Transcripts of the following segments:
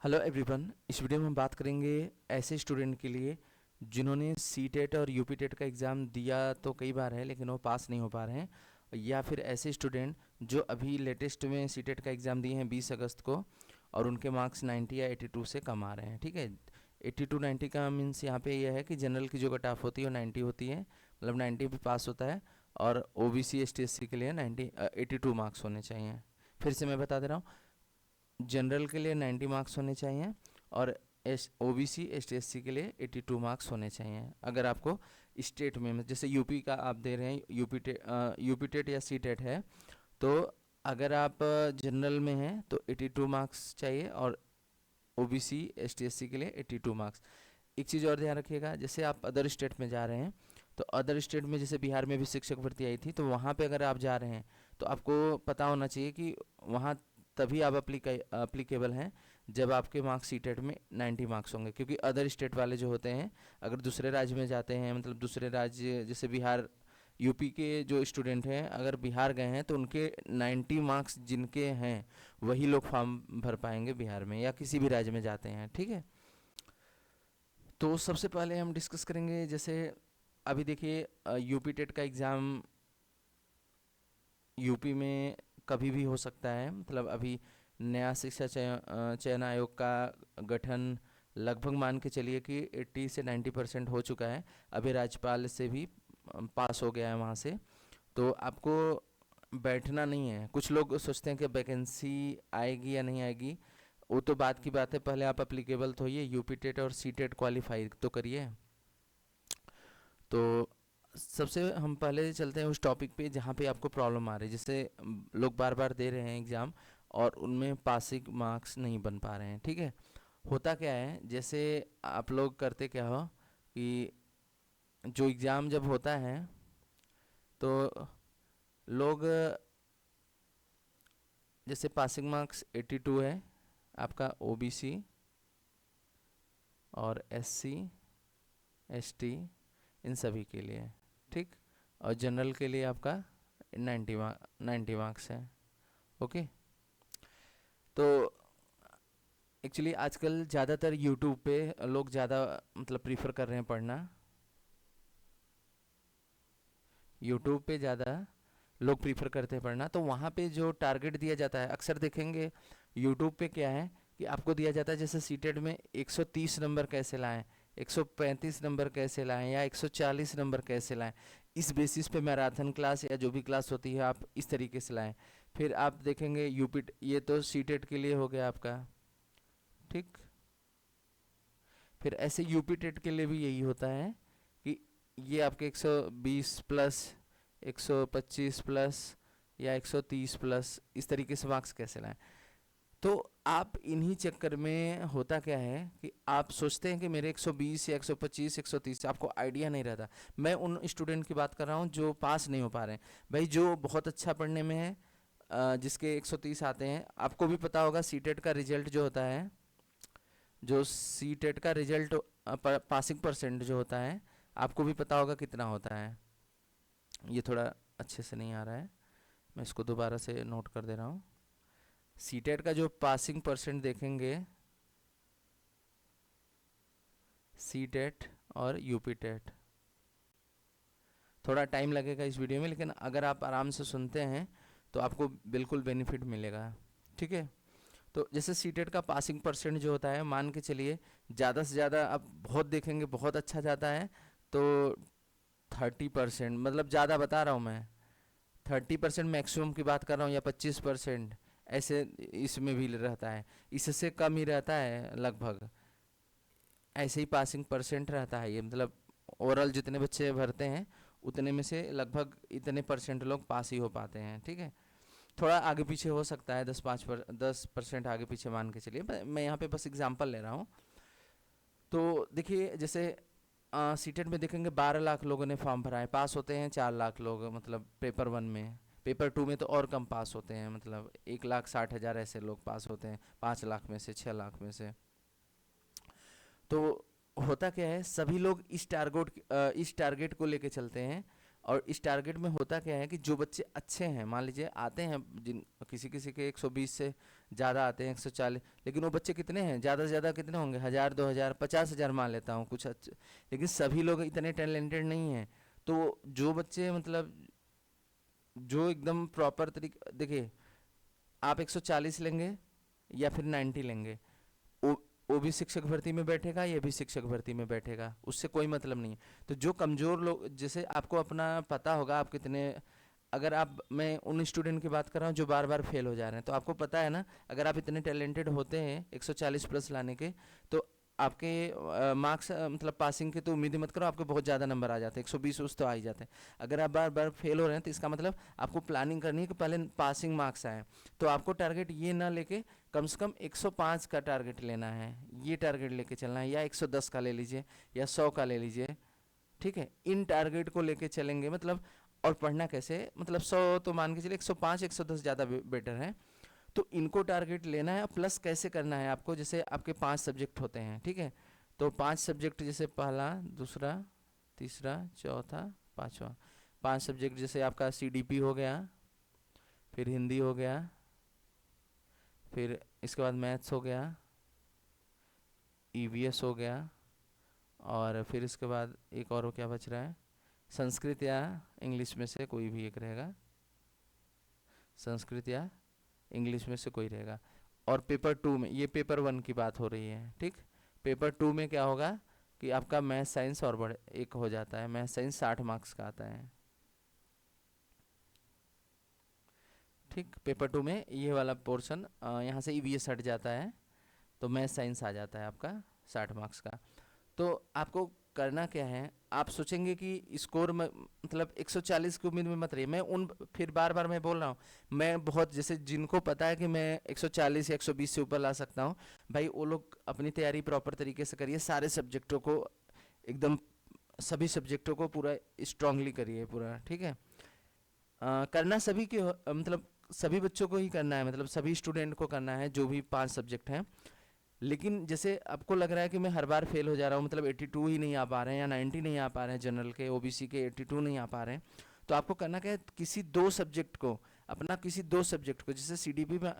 Hello everyone. इस video में हम बात करेंगे ऐसे स्टूडेंट के लिए जिन्होंने सीटेट और यूपीटेट का एग्ज़ाम दिया तो कई बार है लेकिन वो पास नहीं हो पा रहे हैं, या फिर ऐसे स्टूडेंट जो अभी लेटेस्ट में सीटेट का एग्ज़ाम दिए हैं 20 अगस्त को और उनके मार्क्स 90 या 82 से कम आ रहे हैं। ठीक है, 82 90 का मीन्स यहाँ पे यह है कि जनरल की जो कट ऑफ होती है वो 90 होती है, मतलब 90 पे पास होता है, और ओबीसी एसटी/एससी के लिए 82 मार्क्स होने चाहिए। फिर से मैं बता दे रहा हूँ, जनरल के लिए 90 मार्क्स होने चाहिए और ओबीसी एसटी/एससी के लिए 82 मार्क्स होने चाहिए। अगर आपको स्टेट में जैसे यूपी का आप दे रहे हैं, यूपीटेट या सीटेट है, तो अगर आप जनरल में हैं तो 82 मार्क्स चाहिए और ओबीसी एसटी/एससी के लिए 82 मार्क्स। एक चीज़ और ध्यान रखिएगा, जैसे आप अदर स्टेट में जा रहे हैं तो अदर स्टेट में जैसे बिहार में भी शिक्षक भर्ती आई थी, तो वहाँ पे अगर आप जा रहे हैं तो आपको पता होना चाहिए कि वहाँ तभी आप अप्लीकेबल हैं जब आपके मार्क्स सीटेट में 90 मार्क्स होंगे, क्योंकि अदर स्टेट वाले जो होते हैं अगर दूसरे राज्य में जाते हैं, मतलब दूसरे राज्य जैसे बिहार, यूपी के जो स्टूडेंट हैं अगर बिहार गए हैं तो उनके 90 मार्क्स जिनके हैं वही लोग फॉर्म भर पाएंगे बिहार में या किसी भी राज्य में जाते हैं। ठीक है, तो सबसे पहले हम डिस्कस करेंगे, जैसे अभी देखिए यूपी टेट का एग्ज़ाम यूपी में कभी भी हो सकता है। मतलब अभी नया शिक्षा चयन आयोग का गठन लगभग मान के चलिए कि 80 से 90% हो चुका है। अभी राज्यपाल से भी पास हो गया है वहाँ से, तो आपको बैठना नहीं है। कुछ लोग सोचते हैं कि वैकेंसी आएगी या नहीं आएगी, वो तो बात की बात है, पहले आप अप्लीकेबल तो होइए, यूपी टेट और सी टेट क्वालिफाई तो करिए। तो सबसे हम पहले चलते हैं उस टॉपिक पे जहाँ पे आपको प्रॉब्लम आ रही है, जैसे लोग बार बार दे रहे हैं एग्ज़ाम और उनमें पासिंग मार्क्स नहीं बन पा रहे हैं। ठीक है, होता क्या है, जैसे आप लोग करते क्या हो कि जो एग्ज़ाम जब होता है तो लोग, जैसे पासिंग मार्क्स 82 है आपका ओबीसी और एससी एसटी इन सभी के लिए, ठीक, और जनरल के लिए आपका 90 मार्क्स है। ओके, तो एक्चुअली आजकल ज़्यादातर यूट्यूब पे लोग ज़्यादा मतलब प्रीफर कर रहे हैं पढ़ना, यूट्यूब पे ज़्यादा लोग प्रीफर करते हैं पढ़ना। तो वहाँ पे जो टारगेट दिया जाता है, अक्सर देखेंगे यूट्यूब पे क्या है कि आपको दिया जाता है जैसे सीटेट में 130 नंबर कैसे लाएं, 135 नंबर कैसे लाएं या 140 नंबर कैसे लाएं। इस बेसिस पे मैराथन क्लास या जो भी क्लास होती है आप इस तरीके से लाएं। फिर आप देखेंगे यूपी, ये तो सीटेट के लिए हो गया आपका, ठीक। फिर ऐसे यूपी टेट के लिए भी यही होता है कि ये आपके 120 प्लस, 125 प्लस या 130 प्लस इस तरीके से मार्क्स कैसे लाएं। तो आप इन्हीं चक्कर में होता क्या है कि आप सोचते हैं कि मेरे 120 या 125 130, आपको आइडिया नहीं रहता। मैं उन स्टूडेंट की बात कर रहा हूँ जो पास नहीं हो पा रहे हैं। भाई जो बहुत अच्छा पढ़ने में है, जिसके 130 आते हैं, आपको भी पता होगा सीटेट का रिजल्ट जो होता है, जो सीटेट का रिजल्ट पासिंग परसेंट जो होता है, आपको भी पता होगा कितना होता है। ये थोड़ा अच्छे से नहीं आ रहा है, मैं इसको दोबारा से नोट कर दे रहा हूँ। सीटेट का जो पासिंग परसेंट देखेंगे, सीटेट और यूपीटेट, थोड़ा टाइम लगेगा इस वीडियो में, लेकिन अगर आप आराम से सुनते हैं तो आपको बिल्कुल बेनिफिट मिलेगा। ठीक है, तो जैसे सीटेट का पासिंग परसेंट जो होता है, मान के चलिए ज़्यादा से ज़्यादा आप बहुत देखेंगे बहुत अच्छा जाता है तो 30%, मतलब ज़्यादा बता रहा हूँ मैं, 30% मैक्सिमम की बात कर रहा हूँ, या 25% ऐसे इसमें भी रहता है। इससे कम ही रहता है लगभग, ऐसे ही पासिंग परसेंट रहता है ये, मतलब ओवरऑल जितने बच्चे भरते हैं उतने में से लगभग इतने परसेंट लोग पास ही हो पाते हैं। ठीक है, थोड़ा आगे पीछे हो सकता है, 10% आगे पीछे मान के चलिए, मैं यहाँ पे बस एग्जांपल ले रहा हूँ। तो देखिए जैसे सीटेट में देखेंगे 12 लाख लोगों ने फॉर्म भरा है, पास होते हैं 4 लाख लोग, मतलब पेपर 1 में। पेपर 2 में तो और कम पास होते हैं, मतलब 1,60,000 ऐसे लोग पास होते हैं 5 लाख में से, 6 लाख में से। तो होता क्या है, सभी लोग इस टारगेट को लेके चलते हैं, और इस टारगेट में होता क्या है कि जो बच्चे अच्छे हैं, मान लीजिए आते हैं, जिन किसी किसी के 120 से ज़्यादा आते हैं 140, लेकिन वो बच्चे कितने हैं, ज़्यादा से ज़्यादा कितने होंगे, 1000 2000 50,000 मान लेता हूँ कुछ अच्छे, लेकिन सभी लोग इतने टैलेंटेड नहीं हैं। तो जो बच्चे मतलब जो एकदम प्रॉपर तरीके, देखिए आप 140 लेंगे या फिर 90 लेंगे, वो वो भी शिक्षक भर्ती में बैठेगा, ये भी शिक्षक भर्ती में बैठेगा, उससे कोई मतलब नहीं है। तो जो कमज़ोर लोग, जैसे आपको अपना पता होगा आप कितने, अगर आप, मैं उन स्टूडेंट की बात कर रहा हूँ जो बार बार फेल हो जा रहे हैं, तो आपको पता है ना, अगर आप इतने टैलेंटेड होते हैं 140 प्लस लाने के, तो आपके मार्क्स मतलब पासिंग के तो उम्मीद ही मत करो, आपके बहुत ज़्यादा नंबर आ जाते हैं, 120 उस तो आ ही जाते हैं। अगर आप बार बार फेल हो रहे हैं तो इसका मतलब आपको प्लानिंग करनी है कि पहले पासिंग मार्क्स आए। तो आपको टारगेट ये ना लेके कम से कम 105 का टारगेट लेना है, ये टारगेट लेके चलना है, या 110 का ले लीजिए या 100 का ले लीजिए, ठीक है। इन टारगेट को लेके चलेंगे मतलब, और पढ़ना कैसे, मतलब 100 तो मान के चलिए, 105 110 ज़्यादा बेटर है। तो इनको टारगेट लेना है, प्लस कैसे करना है आपको, जैसे आपके 5 सब्जेक्ट होते हैं, ठीक है। तो 5 सब्जेक्ट, जैसे पहला, दूसरा, तीसरा, चौथा, पांचवा, 5 सब्जेक्ट, जैसे आपका सीडीपी हो गया, फिर हिंदी हो गया, फिर इसके बाद मैथ्स हो गया, ईवीएस हो गया, और फिर इसके बाद एक और क्या बच रहा है, संस्कृत या इंग्लिश में से कोई भी एक रहेगा, संस्कृत या इंग्लिश में से कोई रहेगा। और पेपर 2 में, ये पेपर 1 की बात हो रही है, ठीक। पेपर 2 में क्या होगा कि आपका मैथ साइंस और बड़े एक हो जाता है, मैथ साइंस 60 मार्क्स का आता है, ठीक। पेपर 2 में ये वाला पोर्शन, यहाँ से ईवीएस हट जाता है, तो मैथ साइंस आ जाता है आपका 60 मार्क्स का। तो आपको करना क्या है, आप सोचेंगे कि स्कोर में मतलब 140 की उम्मीद में मत रहिए, मैं उन, फिर बार बार मैं बोल रहा हूँ, मैं बहुत, जैसे जिनको पता है कि मैं 140 या 120 से ऊपर ला सकता हूँ, भाई वो लोग अपनी तैयारी प्रॉपर तरीके से करिए, सारे सब्जेक्टों को एकदम, सभी सब्जेक्टों को पूरा स्ट्रांगली करिए पूरा, ठीक है। करना सभी के मतलब सभी बच्चों को ही करना है, मतलब सभी स्टूडेंट को करना है, जो भी 5 सब्जेक्ट हैं। लेकिन जैसे आपको लग रहा है कि मैं हर बार फेल हो जा रहा हूँ, मतलब 82 ही नहीं आ पा रहे हैं या 90 नहीं आ पा रहे हैं, जनरल के ओबीसी के 82 नहीं आ पा रहे हैं, तो आपको करना क्या है, किसी 2 सब्जेक्ट को, अपना किसी 2 सब्जेक्ट को, जैसे सीडीपी में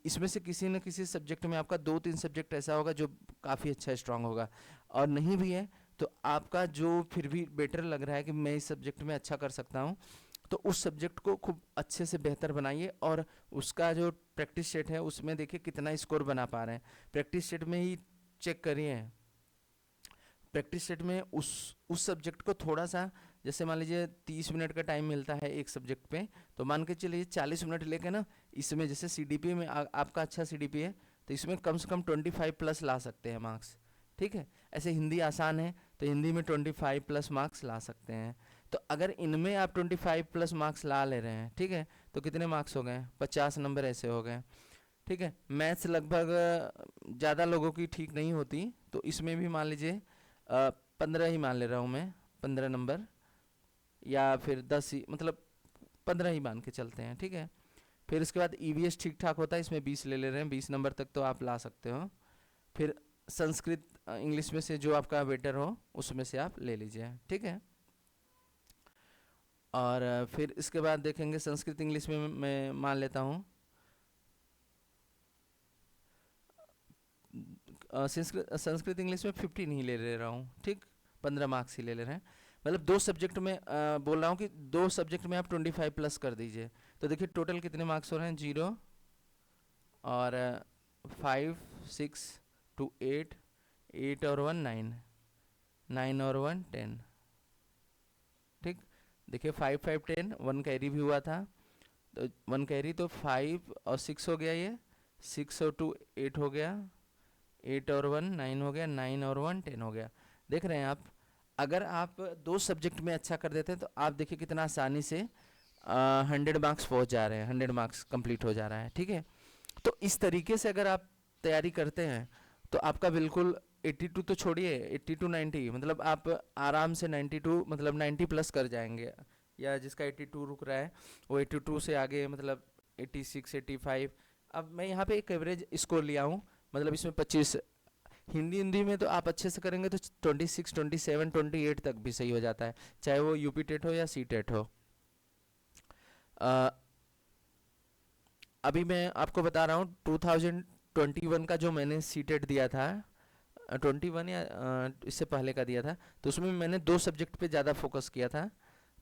इसमें से किसी न किसी सब्जेक्ट में आपका 2-3 सब्जेक्ट ऐसा होगा जो काफ़ी अच्छा स्ट्रांग होगा, और नहीं भी है तो आपका जो फिर भी बेटर लग रहा है कि मैं इस सब्जेक्ट में अच्छा कर सकता हूँ, तो उस सब्जेक्ट को खूब अच्छे से बेहतर बनाइए, और उसका जो प्रैक्टिस सेट है उसमें देखिए कितना स्कोर बना पा रहे हैं, प्रैक्टिस सेट में ही चेक करिए। प्रैक्टिस सेट में उस सब्जेक्ट को थोड़ा सा, जैसे मान लीजिए 30 मिनट का टाइम मिलता है एक सब्जेक्ट पे, तो मान के चलिए 40 मिनट लेके ना, इसमें जैसे सीडीपी में आपका अच्छा सीडीपी है, तो इसमें कम से कम 25 प्लस ला सकते हैं मार्क्स, ठीक है। ऐसे हिंदी आसान है, तो हिंदी में 25 प्लस मार्क्स ला सकते हैं। तो अगर इनमें आप 25 प्लस मार्क्स ला ले रहे हैं, ठीक है, तो कितने मार्क्स हो गए, 50 नंबर ऐसे हो गए, ठीक है। मैथ्स लगभग ज़्यादा लोगों की ठीक नहीं होती, तो इसमें भी मान लीजिए 15 ही मान ले रहा हूँ मैं, 15 नंबर, या फिर 10 ही, मतलब 15 ही मान के चलते हैं, ठीक है। फिर उसके बाद ईवीएस ठीक ठाक होता है, इसमें 20 ले ले रहे हैं, 20 नंबर तक तो आप ला सकते हो। फिर संस्कृत इंग्लिश में से जो आपका बेटर हो उसमें से आप ले लीजिए, ठीक है। और फिर इसके बाद देखेंगे संस्कृत इंग्लिश में मैं मान लेता हूँ, संस्कृत संस्कृत इंग्लिश में 50 नहीं ले रहा हूँ, ठीक, 15 मार्क्स ही ले ले रहे हैं, मतलब 2 सब्जेक्ट में बोल रहा हूँ कि 2 सब्जेक्ट में आप 25 प्लस कर दीजिए, तो देखिए टोटल कितने मार्क्स हो रहे हैं, 0 और 5 6 2 8, 8 और 1 9, 9 और 1 10, ठीक। देखिए 5 5 10, 1 कैरी भी हुआ था, तो 1 कैरी, तो 5 और 6 हो गया, ये 6 और 2 8 हो गया, 8 और 1 9 हो गया, 9 और 1 10 हो गया। देख रहे हैं आप, अगर आप 2 सब्जेक्ट में अच्छा कर देते हैं तो आप देखिए कितना आसानी से 100 मार्क्स पहुंच जा रहे हैं, 100 मार्क्स कंप्लीट हो जा रहा है, ठीक है। तो इस तरीके से अगर आप तैयारी करते हैं तो आपका बिल्कुल 82 तो छोड़िए, 82 90, मतलब आप आराम से 92, मतलब 90 प्लस कर जाएंगे, या जिसका 82 रुक रहा है वो 82 से आगे, मतलब 86 85। अब मैं यहाँ पे एक एवरेज स्कोर लिया हूँ, मतलब इसमें 25, हिंदी में तो आप अच्छे से करेंगे तो 26 27 28 तक भी सही हो जाता है, चाहे वो यूपी टेट हो या सी टेट हो। अभी मैं आपको बता रहा हूँ 2021 का जो मैंने सीटेट दिया था, 21 या इससे पहले का दिया था, तो उसमें मैंने 2 सब्जेक्ट पे ज़्यादा फोकस किया था।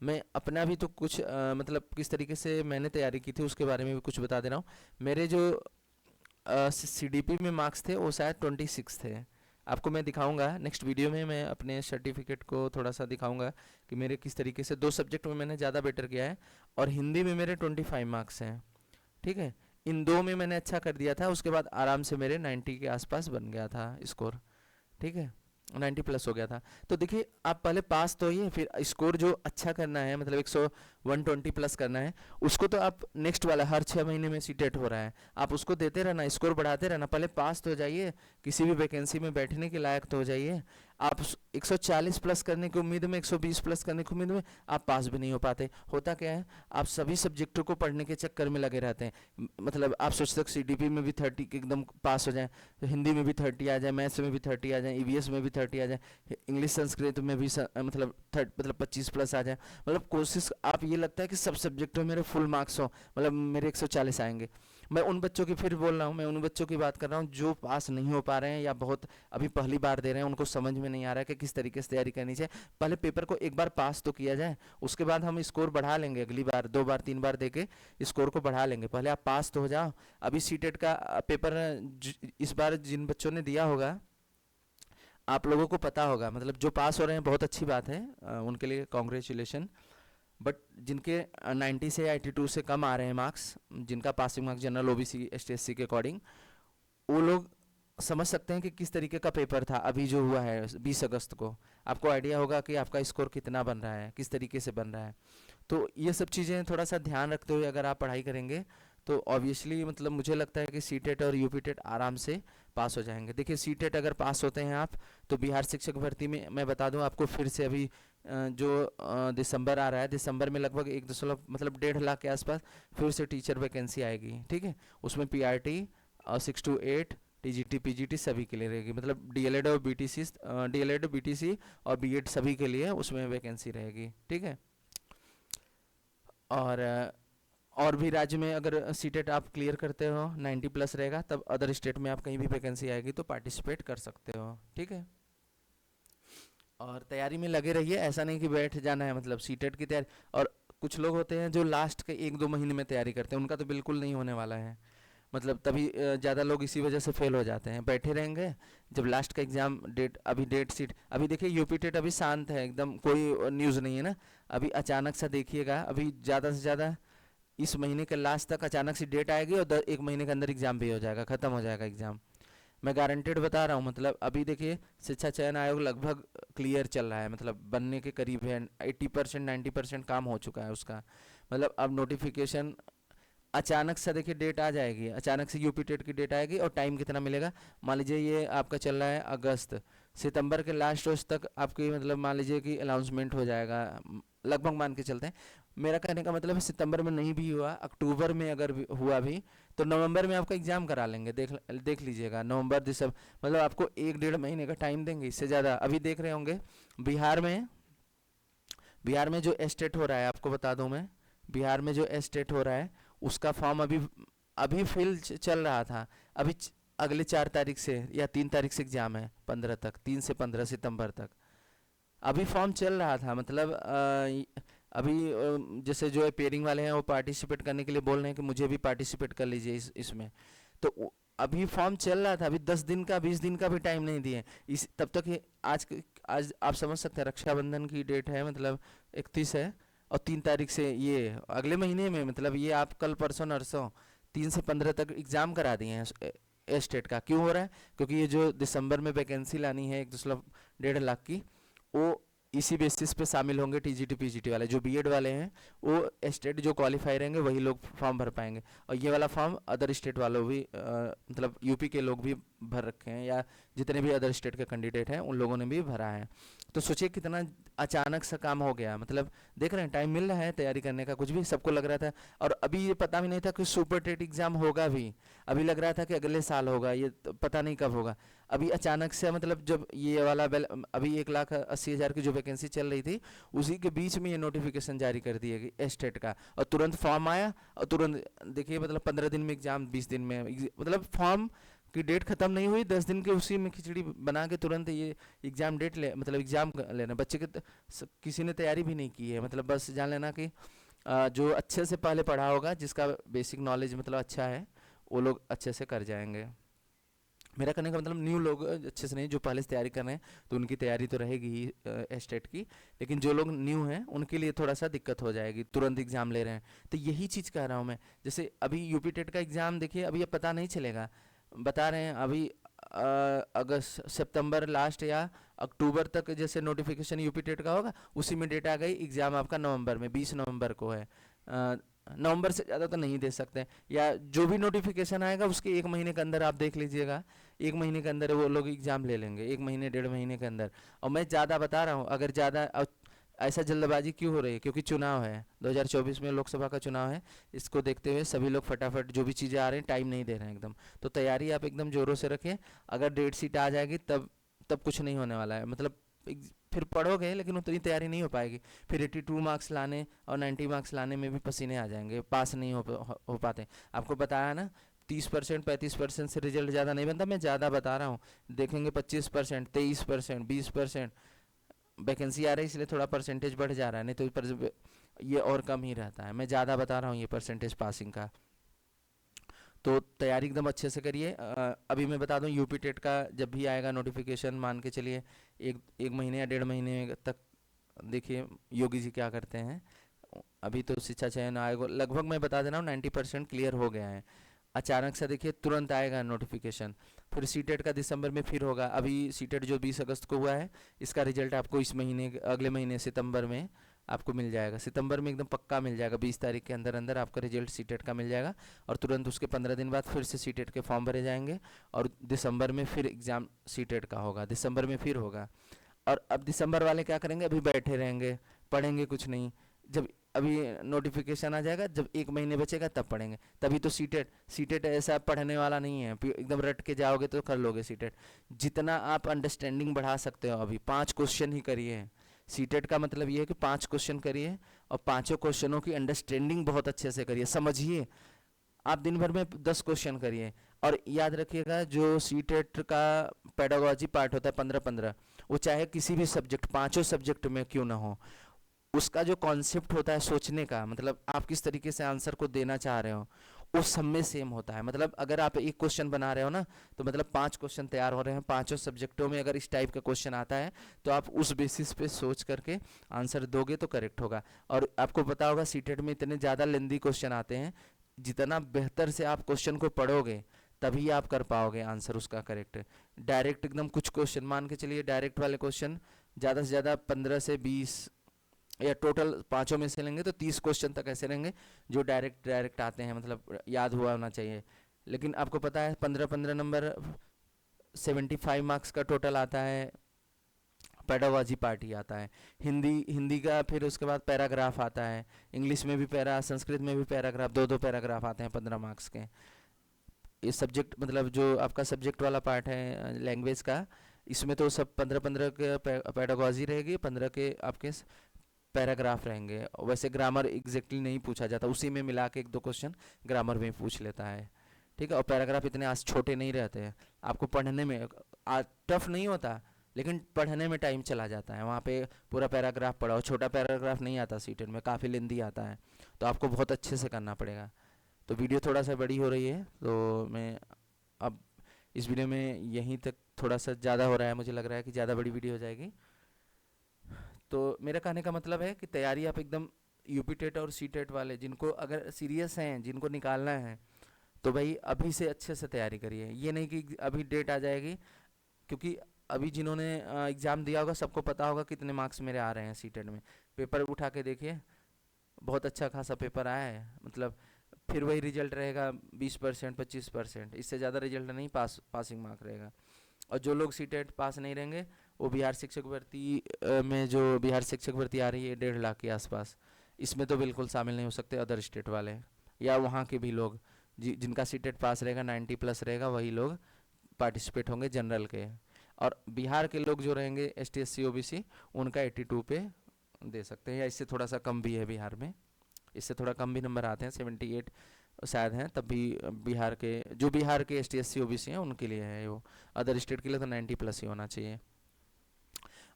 मैं अपना भी तो कुछ मतलब किस तरीके से मैंने तैयारी की थी उसके बारे में भी कुछ बता दे रहा हूँ। मेरे जो सीडीपी में मार्क्स थे वो शायद 26 थे। आपको मैं दिखाऊंगा नेक्स्ट वीडियो में, मैं अपने सर्टिफिकेट को थोड़ा सा दिखाऊंगा कि मेरे किस तरीके से 2 सब्जेक्ट में मैंने ज़्यादा बेटर किया है, और हिंदी में मेरे 25 मार्क्स हैं। ठीक है, इन 2 में मैंने अच्छा कर दिया था, उसके बाद आराम से मेरे 90 के आसपास बन गया था स्कोर। ठीक है, 90 प्लस हो गया था। तो देखिए, आप पहले पास तो होइए, फिर स्कोर जो अच्छा करना है, मतलब 120 प्लस करना है, उसको तो आप नेक्स्ट वाला हर 6 महीने में सीटेट हो रहा है, आप उसको देते रहना, स्कोर बढ़ाते रहना। पहले पास तो हो जाइए, किसी भी वैकेंसी में बैठने के लायक तो हो जाइए। आप 140 प्लस करने की उम्मीद में, 120 प्लस करने की उम्मीद में आप पास भी नहीं हो पाते। होता क्या है, आप सभी सब्जेक्टों को पढ़ने के चक्कर में लगे रहते हैं। मतलब आप सोचते हो सीडीपी में भी 30 के एकदम पास हो जाए, तो हिंदी में भी 30 आ जाए, मैथ्स में भी 30 आ जाए, ईवीएस में भी 30 आ जाए, इंग्लिश संस्कृत में भी मतलब 25 प्लस आ जाए। मतलब कोशिश, आप ये लगता है कि सब सब्जेक्टों में मेरे फुल मार्क्स हो, मतलब मेरे 140 आएंगे। मैं उन बच्चों की फिर बोल रहा हूँ, मैं उन बच्चों की बात कर रहा हूँ जो पास नहीं हो पा रहे हैं या बहुत अभी पहली बार दे रहे हैं, उनको समझ में नहीं आ रहा है कि किस तरीके से तैयारी करनी चाहिए। पहले पेपर को एक बार पास तो किया जाए, उसके बाद हम स्कोर बढ़ा लेंगे, अगली बार 2 बार 3 बार दे के स्कोर को बढ़ा लेंगे। पहले आप पास तो हो जाओ। अभी सीटेट का पेपर इस बार जिन बच्चों ने दिया होगा, आप लोगों को पता होगा, मतलब जो पास हो रहे हैं बहुत अच्छी बात है, उनके लिए कॉन्ग्रेचुलेशन। बट जिनके 90 से या 82 से कम आ रहे हैं मार्क्स, जिनका पासिंग मार्क्स जनरल ओबीसी एसटीएससी के अकॉर्डिंग, वो लोग समझ सकते हैं कि किस तरीके का पेपर था अभी जो हुआ है 20 अगस्त को। आपको आइडिया होगा कि आपका स्कोर कितना बन रहा है, किस तरीके से बन रहा है। तो ये सब चीज़ें थोड़ा सा ध्यान रखते हुए अगर आप पढ़ाई करेंगे, तो ऑब्वियसली मतलब मुझे लगता है कि सीटेट और यूपीटेट आराम से पास हो जाएंगे। देखिए, सीटेट अगर पास होते हैं आप, तो बिहार शिक्षक भर्ती में मैं बता दूं आपको फिर से, अभी जो दिसंबर आ रहा है, दिसंबर में लगभग 1.5 लाख के आसपास फिर से टीचर वैकेंसी आएगी। ठीक है, उसमें पीआरटी और 6 to 8 टीजीटी पीजीटी सभी के लिए रहेगी, मतलब डीएलएड और बीटीसी, डीएलएड बीटीसी और बीएड सभी के लिए उसमें वैकेंसी रहेगी। ठीक है, और और भी राज्य में अगर सीटेट आप क्लियर करते हो 90 प्लस रहेगा, तब अदर स्टेट में आप कहीं भी वैकेंसी आएगी तो पार्टिसिपेट कर सकते हो। ठीक है, और तैयारी में लगे रहिए, ऐसा नहीं कि बैठ जाना है, मतलब सीटेट की तैयारी। और कुछ लोग होते हैं जो लास्ट के 1-2 महीने में तैयारी करते हैं, उनका तो बिल्कुल नहीं होने वाला है। मतलब तभी ज़्यादा लोग इसी वजह से फेल हो जाते हैं, बैठे रहेंगे जब लास्ट का एग्ज़ाम डेट, अभी डेट सीट, अभी देखिए यूपी टेट अभी शांत है एकदम, कोई न्यूज़ नहीं है ना। अभी अचानक से देखिएगा, अभी ज़्यादा से ज़्यादा इस महीने के लास्ट तक अचानक से डेट आएगी और 1 महीने के अंदर एग्ज़ाम भी हो जाएगा, ख़त्म हो जाएगा एग्ज़ाम। मैं गारंटेड बता रहा हूँ। मतलब अभी देखिए, शिक्षा चयन आयोग लगभग क्लियर चल रहा है, मतलब बनने के करीब है, 80% 90% काम हो चुका है उसका। मतलब अब नोटिफिकेशन अचानक से देखिए डेट आ जाएगी, अचानक से यूपी टेट की डेट आएगी, और टाइम कितना मिलेगा, मान लीजिए ये आपका चल रहा है अगस्त, सितंबर के लास्ट रोज तक आपकी मतलब मान लीजिए कि अनाउंसमेंट हो जाएगा, लगभग मान के चलते हैं। मेरा कहने का मतलब है सितंबर में नहीं भी हुआ, अक्टूबर में अगर भी हुआ भी, तो नवंबर में आपका एग्जाम करा लेंगे। देख लीजिएगा, नवंबर दिसंबर, मतलब आपको 1-1.5 महीने का टाइम देंगे, इससे ज़्यादा। अभी देख रहे होंगे बिहार में जो एस्टेट हो रहा है, आपको बता दूं मैं, बिहार में जो एस्टेट हो रहा है उसका फॉर्म अभी अभी फिल चल रहा था। अभी अगले 4 तारीख से या 3 तारीख से एग्जाम है, 15 तक, 3 से 15 सितंबर तक अभी फॉर्म चल रहा था। मतलब अभी जैसे जो अपेयरिंग वाले हैं वो पार्टिसिपेट करने के लिए बोल रहे हैं कि मुझे भी पार्टिसिपेट कर लीजिए इसमें। तो अभी फॉर्म चल रहा था, अभी 10 दिन का 20 दिन का भी टाइम नहीं दिए इस, तब तक ये आज आप समझ सकते हैं, रक्षाबंधन की डेट है, मतलब 31 है, और 3 तारीख से ये अगले महीने में, मतलब ये आप कल परसों नरसों 3 से 15 तक एग्ज़ाम करा दिए हैं स्टेट का। क्यों हो रहा है? क्योंकि ये जो दिसंबर में वैकेंसी लानी है 1.5 लाख की, वो इसी बेसिस पे शामिल होंगे टीजीटी पीजीटी वाले। जो बीएड वाले हैं वो स्टेट जो क्वालिफाई रहेंगे वही लोग फॉर्म भर पाएंगे, और ये वाला फॉर्म अदर स्टेट वालों भी मतलब यूपी के लोग भी भर रखे हैं, या जितने भी अदर स्टेट के कैंडिडेट हैं उन लोगों ने भी भरा है। तो सोचिए कितना अचानक सा काम हो गया। मतलब देख रहे हैं, टाइम मिल रहा है तैयारी करने का, कुछ भी सबको लग रहा था, और अभी ये पता भी नहीं था कि सुपर टेट एग्जाम होगा भी। अभी लग रहा था कि अगले साल होगा, ये तो पता नहीं कब होगा। अभी अचानक से, मतलब जब ये वाला अभी 1,80,000 की जो वैकेंसी चल रही थी, उसी के बीच में ये नोटिफिकेशन जारी कर दिया गया स्टेट का, और तुरंत फॉर्म आया और तुरंत देखिए मतलब 15 दिन में एग्ज़ाम, 20 दिन में मतलब फॉर्म की डेट खत्म नहीं हुई, 10 दिन के उसी में खिचड़ी बना के तुरंत ये एग्ज़ाम डेट ले मतलब एग्ज़ाम लेना। बच्चे के किसी ने तैयारी भी नहीं की है, मतलब बस जान लेना कि जो अच्छे से पहले पढ़ा होगा, जिसका बेसिक नॉलेज मतलब अच्छा है, वो लोग अच्छे से कर जाएंगे। मेरा कहने का मतलब न्यू लोग अच्छे से नहीं, जो पहले से तैयारी कर रहे हैं तो उनकी तैयारी तो रहेगी ही स्टेट की, लेकिन जो लोग न्यू हैं उनके लिए थोड़ा सा दिक्कत हो जाएगी, तुरंत एग्ज़ाम ले रहे हैं। तो यही चीज़ कह रहा हूँ मैं, जैसे अभी यूपी टेट का एग्ज़ाम देखिए, अभी ये पता नहीं चलेगा, बता रहे हैं अभी अगस्त सितंबर लास्ट या अक्टूबर तक जैसे नोटिफिकेशन यूपी टेट का होगा, उसी में डेट आ गई, एग्ज़ाम आपका नवंबर में 20 नवंबर को है। नवंबर से ज़्यादा तो नहीं दे सकते, या जो भी नोटिफिकेशन आएगा उसके 1 महीने के अंदर आप देख लीजिएगा, 1 महीने के अंदर वो लोग एग्ज़ाम ले लेंगे, 1 महीने 1.5 महीने के अंदर। और मैं ज़्यादा बता रहा हूँ, अगर ज़्यादा ऐसा जल्दबाजी क्यों हो रही है, क्योंकि चुनाव है, 2024 में लोकसभा का चुनाव है, इसको देखते हुए सभी लोग फटाफट जो भी चीज़ें आ रही हैं टाइम नहीं दे रहे हैं एकदम। तो तैयारी आप एकदम ज़ोरों से रखें, अगर डेट शीट आ जाएगी तब तब कुछ नहीं होने वाला है, मतलब फिर पढ़ोगे लेकिन उतनी तैयारी नहीं हो पाएगी, फिर 82 मार्क्स लाने और 90 मार्क्स लाने में भी पसीने आ जाएंगे, पास नहीं हो पाते। आपको बताया ना, 30% 35% से रिजल्ट ज़्यादा नहीं बनता, मैं ज़्यादा बता रहा हूँ, देखेंगे 25% 23% 20% वैकेंसी आ रही है, इसलिए थोड़ा परसेंटेज बढ़ जा रहा है, नहीं तो ये और कम ही रहता है। मैं ज़्यादा बता रहा हूँ ये परसेंटेज पासिंग का। तो तैयारी एकदम अच्छे से करिए। अभी मैं बता दूं, यूपी टेट का जब भी आएगा नोटिफिकेशन, मान के चलिए एक एक महीने या 1.5 महीने तक, देखिए योगी जी क्या करते हैं। अभी तो शिक्षा चयन आयोग लगभग मैं बता दे रहा हूँ 90% क्लियर हो गया है। अचानक से देखिए तुरंत आएगा नोटिफिकेशन, फिर सीटेट का दिसंबर में फिर होगा। अभी सीटेट जो 20 अगस्त को हुआ है, इसका रिजल्ट आपको इस महीने अगले महीने सितंबर में आपको मिल जाएगा, सितंबर में एकदम पक्का मिल जाएगा, 20 तारीख के अंदर अंदर आपका रिजल्ट सीटेट का मिल जाएगा। और तुरंत उसके 15 दिन बाद फिर से सीटेट के फॉर्म भरे जाएंगे, और दिसंबर में फिर एग्ज़ाम सीटेट का होगा, दिसंबर में फिर होगा। और अब दिसंबर वाले क्या करेंगे, अभी बैठे रहेंगे, पढ़ेंगे कुछ नहीं। जब अभी नोटिफिकेशन आ जाएगा, जब 1 महीने बचेगा तब पढ़ेंगे। तभी तो सीटेट सीटेट ऐसा पढ़ने वाला नहीं है, एकदम रट के जाओगे तो कर लोगे सीटेट। जितना आप अंडरस्टैंडिंग बढ़ा सकते हो, अभी 5 क्वेश्चन ही करिए। सीटेट का मतलब ये है कि 5 क्वेश्चन करिए, और पांचों क्वेश्चनों की अंडरस्टैंडिंग बहुत अच्छे से करिए, समझिए। आप दिन भर में 10 क्वेश्चन करिए। और याद रखिएगा, जो सीटेट का पेडागोजी पार्ट होता है 15-15, वो चाहे किसी भी सब्जेक्ट, पांचों सब्जेक्ट में क्यों ना हो, उसका जो कॉन्सेप्ट होता है सोचने का, मतलब आप किस तरीके से आंसर को देना चाह रहे हो, वो सब में सेम होता है। मतलब अगर आप एक क्वेश्चन बना रहे हो ना, तो मतलब 5 क्वेश्चन तैयार हो रहे हैं, पांचों सब्जेक्टों में अगर इस टाइप का क्वेश्चन आता है, तो आप उस बेसिस पे सोच करके आंसर दोगे तो करेक्ट होगा। और आपको पता होगा सीटेट में इतने ज़्यादा लेंदी क्वेश्चन आते हैं, जितना बेहतर से आप क्वेश्चन को पढ़ोगे तभी आप कर पाओगे आंसर उसका करेक्ट। डायरेक्ट एकदम कुछ क्वेश्चन मान के चलिए, डायरेक्ट वाले क्वेश्चन ज़्यादा से ज़्यादा 15 से 20, या टोटल पांचों में से लेंगे तो 30 क्वेश्चन तक ऐसे रहेंगे जो डायरेक्ट डायरेक्ट आते हैं, मतलब याद हुआ होना चाहिए। लेकिन आपको पता है 15-15 नंबर 75 मार्क्स का टोटल आता है, पेडागोजी पार्ट ही आता है। हिंदी हिंदी का फिर उसके बाद पैराग्राफ आता है, इंग्लिश में भी पैरा, संस्कृत में भी पैराग्राफ, 2-2 पैराग्राफ आते हैं 15 मार्क्स के। ये सब्जेक्ट मतलब जो आपका सब्जेक्ट वाला पार्ट है लैंग्वेज का, इसमें तो सब 15-15 के पेडागोजी रहेगी, 15 के आपके पैराग्राफ रहेंगे। वैसे ग्रामर एग्जैक्टली नहीं पूछा जाता, उसी में मिला के 1-2 क्वेश्चन ग्रामर में पूछ लेता है, ठीक है। और पैराग्राफ इतने आज छोटे नहीं रहते हैं, आपको पढ़ने में टफ नहीं होता, लेकिन पढ़ने में टाइम चला जाता है। वहाँ पे पूरा पैराग्राफ पढ़ाओ, छोटा पैराग्राफ नहीं आता सीटेट में, काफ़ी लेंदी आता है, तो आपको बहुत अच्छे से करना पड़ेगा। तो वीडियो थोड़ा सा बड़ी हो रही है, तो मैं अब इस वीडियो में यहीं तक, थोड़ा सा ज़्यादा हो रहा है, मुझे लग रहा है कि ज़्यादा बड़ी वीडियो हो जाएगी। तो मेरा कहने का मतलब है कि तैयारी आप एकदम यूपी टेट और सी टेट वाले, जिनको अगर सीरियस हैं, जिनको निकालना है, तो भाई अभी से अच्छे से तैयारी करिए। ये नहीं कि अभी डेट आ जाएगी, क्योंकि अभी जिन्होंने एग्ज़ाम दिया होगा सबको पता होगा कितने मार्क्स मेरे आ रहे हैं सी टेट में। पेपर उठा के देखिए, बहुत अच्छा खासा पेपर आया है, मतलब फिर वही रिजल्ट रहेगा 20% 25%, इससे ज़्यादा रिजल्ट नहीं, पासिंग मार्क रहेगा। और जो लोग सीटेट पास नहीं रहेंगे, वो बिहार शिक्षक भर्ती में, जो बिहार शिक्षक भर्ती आ रही है 1.5 लाख के आसपास, इसमें तो बिल्कुल शामिल नहीं हो सकते। अदर स्टेट वाले या वहाँ के भी लोग जिनका सीटेट पास रहेगा 90+ रहेगा, वही लोग पार्टिसिपेट होंगे जनरल के। और बिहार के लोग जो रहेंगे ST SC OBC उनका 82 पे दे सकते हैं, या इससे थोड़ा सा कम भी है बिहार में, इससे थोड़ा कम भी नंबर आते हैं, 78 शायद हैं, तब भी बिहार के जो बिहार के ST SC OBC हैं उनके लिए है वो। अदर स्टेट के लिए तो 90 प्लस ही होना चाहिए।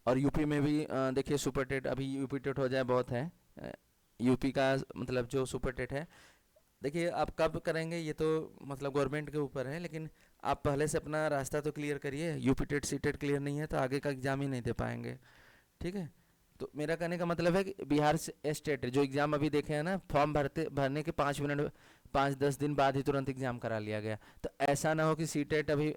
और यूपी में भी देखिए सुपर टेट, अभी यूपी टेट हो जाए बहुत है, यूपी का मतलब जो सुपर टेट है, देखिए आप कब करेंगे ये तो मतलब गवर्नमेंट के ऊपर है, लेकिन आप पहले से अपना रास्ता तो क्लियर करिए। UP TET C TET clear नहीं है तो आगे का एग्ज़ाम ही नहीं दे पाएंगे, ठीक है। तो मेरा कहने का मतलब है कि बिहार से स्टेट जो एग्ज़ाम अभी देखे हैं ना, फॉर्म भरने के 5 मिनट 5-10 दिन बाद ही तुरंत एग्ज़ाम करा लिया गया। तो ऐसा ना हो कि सी टेट अभी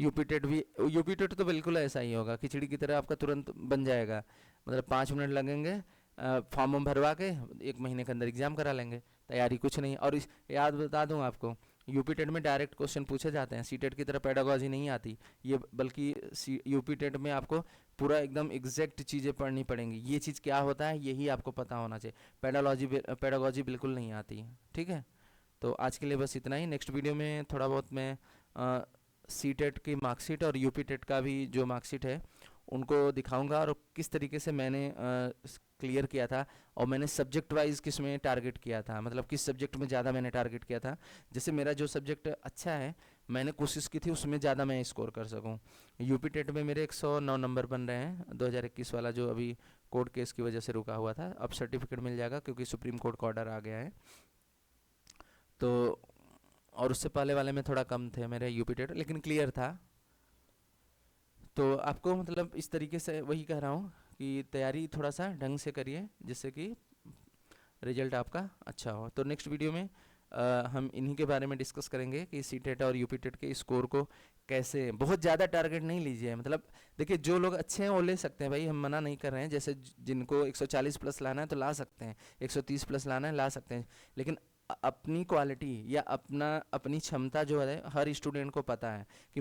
यूपी टेट भी, यूपी टेट तो बिल्कुल ऐसा ही होगा, खिचड़ी की तरह आपका तुरंत बन जाएगा, मतलब 5 मिनट लगेंगे, फॉर्म भरवा के 1 महीने के अंदर एग्ज़ाम करा लेंगे, तैयारी कुछ नहीं। और इस याद बता दूं आपको, यूपी टेट में डायरेक्ट क्वेश्चन पूछे जाते हैं, सी टेट की तरह पेडागोजी नहीं आती ये, बल्कि यूपी टेट में आपको पूरा एकदम एग्जैक्ट चीज़ें पढ़नी पड़ेंगी, ये चीज़ क्या होता है यही आपको पता होना चाहिए, पेडागोजी बिल्कुल नहीं आती, ठीक है। तो आज के लिए बस इतना ही। नेक्स्ट वीडियो में थोड़ा बहुत मैं सी टेट की मार्कशीट और यूपी टेट का भी जो मार्कशीट है उनको दिखाऊंगा, और किस तरीके से मैंने क्लियर किया था, और मैंने सब्जेक्ट वाइज किस में टारगेट किया था, मतलब किस सब्जेक्ट में ज़्यादा मैंने टारगेट किया था। जैसे मेरा जो सब्जेक्ट अच्छा है, मैंने कोशिश की थी उसमें ज़्यादा मैं स्कोर कर सकूं। यूपी टेट में मेरे 109 नंबर बन रहे हैं, 2021 वाला जो अभी कोर्ट केस की वजह से रुका हुआ था, अब सर्टिफिकेट मिल जाएगा क्योंकि सुप्रीम कोर्ट का ऑर्डर आ गया है। तो और उससे पहले वाले में थोड़ा कम थे मेरे यूपी टेट, लेकिन क्लियर था। तो आपको मतलब इस तरीके से वही कह रहा हूँ कि तैयारी थोड़ा सा ढंग से करिए जिससे कि रिजल्ट आपका अच्छा हो। तो नेक्स्ट वीडियो में हम इन्हीं के बारे में डिस्कस करेंगे कि सी टेट और यूपी टेट के स्कोर को कैसे, बहुत ज़्यादा टारगेट नहीं लीजिए, मतलब देखिए जो लोग अच्छे हैं वो ले सकते हैं भाई, हम मना नहीं कर रहे हैं, जैसे जिनको 140 प्लस लाना है तो ला सकते हैं, 130 प्लस लाना है ला सकते हैं, लेकिन अपनी क्वालिटी या अपनी क्षमता जो है हर स्टूडेंट को पता है कि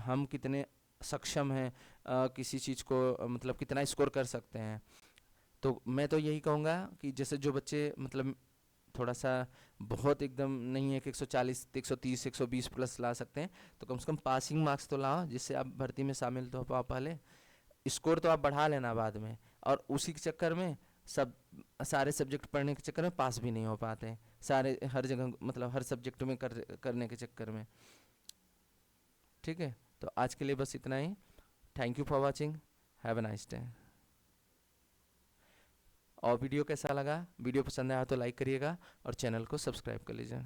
हम कितने सक्षम हैं, किसी चीज़ को मतलब कितना स्कोर कर सकते हैं। तो मैं तो यही कहूँगा कि जैसे जो बच्चे मतलब थोड़ा सा बहुत एकदम नहीं है कि 140 130 120 प्लस ला सकते हैं, तो कम से कम पासिंग मार्क्स तो लाओ जिससे आप भर्ती में शामिल तो हो पाओ पहले, स्कोर तो आप बढ़ा लेना बाद में, और उसी के चक्कर में सब सारे सब्जेक्ट पढ़ने के चक्कर में पास भी नहीं हो पाते, सारे हर जगह मतलब हर सब्जेक्ट में करने के चक्कर में, ठीक है। तो आज के लिए बस इतना ही। Thank you for watching, have a nice day. और वीडियो कैसा लगा, वीडियो पसंद आया तो लाइक करिएगा और चैनल को सब्सक्राइब कर लीजिए।